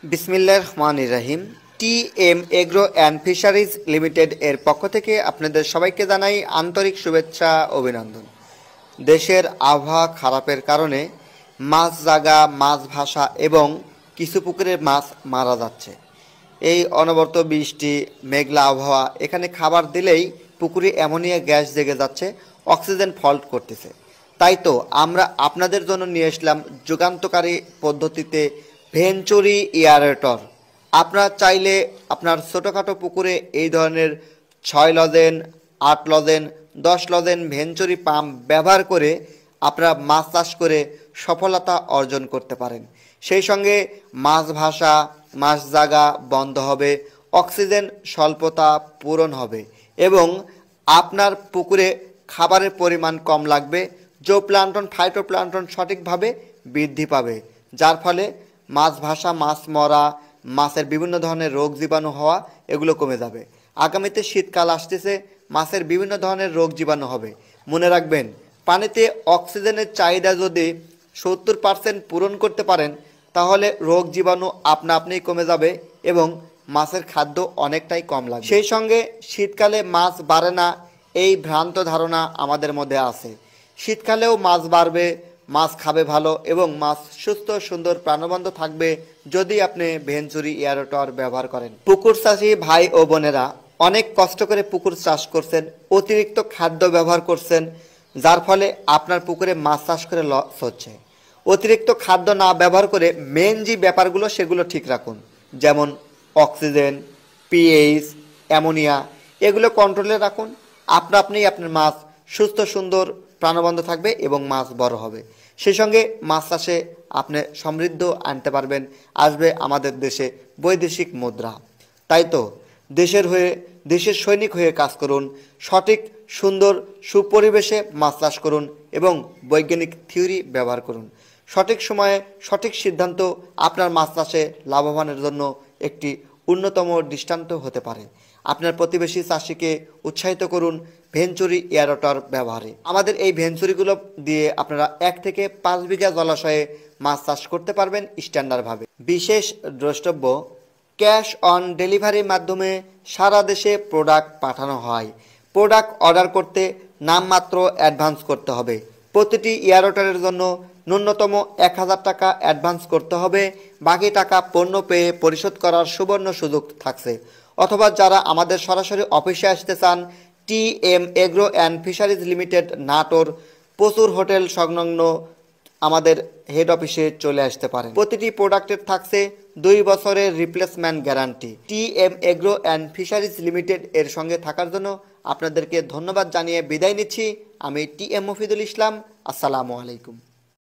বিসমিল্লাহির রহমানির রহিম। TM agro and fisheries limited এর পক্ষ থেকে আপনাদের সবাইকে জানাই আন্তরিক শুভেচ্ছা অভিনন্দন। দেশের আবহাওয়া খারাপের কারণে মাছ জাগা, মাছ ভাসা এবং কিছু পুকুরের মাছ মারা যাচ্ছে। এই অনবরত বৃষ্টি, মেঘলা আবহাওয়া, এখানে খাবার দিলেই পুকুরে অ্যামোনিয়া গ্যাস জেগে যাচ্ছে, অক্সিজেন ফল্ট করতেছে। তাই তো আমরা আপনাদের জন্য নিয়ে আসলাম যুগান্তকারী পদ্ধতিতে ভেঞ্চুরি এয়ারেটর। আপনারা চাইলে আপনার ছোটোখাটো পুকুরে এই ধরনের 6 লজেন, 8 লজেন, 10 লজেন ভেঞ্চুরি পাম্প ব্যবহার করে আপনারা মাছ চাষ করে সফলতা অর্জন করতে পারেন। সেই সঙ্গে মাছ ভাসা, মাছ জাগা বন্ধ হবে, অক্সিজেন স্বল্পতা পূরণ হবে এবং আপনার পুকুরে খাবারের পরিমাণ কম লাগবে। জোপ্লান্টন, ফাইটোপ্লান্টন সঠিকভাবে বৃদ্ধি পাবে, যার ফলে মাছ ভাসা, মাছ মরা, মাছের বিভিন্ন ধরনের রোগ জীবাণু হওয়া এগুলো কমে যাবে। আগামীতে শীতকাল আসতেছে, মাছের বিভিন্ন ধরনের রোগ জীবাণু হবে। মনে রাখবেন, পানিতে অক্সিজেনের চাহিদা যদি 70% পূরণ করতে পারেন তাহলে রোগ জীবাণু আপনা আপনিই কমে যাবে এবং মাছের খাদ্য অনেকটাই কম লাগবে। সেই সঙ্গে শীতকালে মাছ বাড়ে না এই ভ্রান্ত ধারণা আমাদের মধ্যে আছে। শীতকালেও মাছ বাড়বে, মাছ খাবে ভালো এবং মাছ সুস্থ সুন্দর প্রাণবন্ত থাকবে যদি আপনি ভেঞ্চুরি এয়ারেটর ব্যবহার করেন। পুকুর চাষি ভাই ও বোনেরা অনেক কষ্ট করে পুকুর চাষ করছেন, অতিরিক্ত খাদ্য ব্যবহার করছেন, যার ফলে আপনার পুকুরে মাছ চাষ করে লস হচ্ছে। অতিরিক্ত খাদ্য না ব্যবহার করে মেন যে ব্যাপারগুলো সেগুলো ঠিক রাখুন, যেমন অক্সিজেন, পিএইচ, অ্যামোনিয়া, এগুলো কন্ট্রোলে রাখুন। আপনি আপনার মাছ সুস্থ সুন্দর প্রাণবন্ত থাকবে এবং মাছ বড় হবে। সেই সঙ্গে মাছ চাষে আপনি সমৃদ্ধ আনতে পারবেন, আসবে আমাদের দেশে বৈদেশিক মুদ্রা। তাই তো দেশের হয়ে, দেশের সৈনিক হয়ে কাজ করুন, সঠিক সুন্দর সুপরিবেশে মাছ চাষ করুন এবং বৈজ্ঞানিক থিওরি ব্যবহার করুন। সঠিক সময়ে সঠিক সিদ্ধান্ত আপনার মাছ চাষে লাভবানের জন্য একটি অন্যতম দৃষ্টান্ত হতে পারে। আপনার প্রতিবেশী চাষিকে উৎসাহিত করুন ভেঞ্চুরি এয়ারেটর ব্যবহারে। আমাদের এই ভেঞ্চুরিগুলো দিয়ে আপনারা 1 থেকে 5 বিঘা জলাশয়ে মাছ চাষ করতে পারবেন স্ট্যান্ডার্ডভাবে। বিশেষ দ্রষ্টব্য, ক্যাশ অন ডেলিভারির মাধ্যমে সারা দেশে প্রোডাক্ট পাঠানো হয়। প্রোডাক্ট অর্ডার করতে নামমাত্র অ্যাডভান্স করতে হবে। প্রতিটি এয়ারেটরের জন্য ন্যূনতম 1000 টাকা অ্যাডভান্স করতে হবে। বাকি টাকা পণ্য পেয়ে পরিশোধ করার সুবর্ণ সুযোগ থাকছে। অথবা যারা আমাদের সরাসরি অফিসে আসতে চান, TM agro and fisheries limited, Natore, প্রচুর হোটেল সংলগ্ন আমাদের হেড অফিসে চলে আসতে পারেন। প্রতিটি প্রোডাক্টের থাকছে 2 বছরের replacement guarantee. TM agro and fisheries limited এর সঙ্গে থাকার জন্য আপনাদেরকে ধন্যবাদ জানিয়ে বিদায় নিচ্ছি। আমি টিএম মফিদুল ইসলাম। আসসালামু আলাইকুম।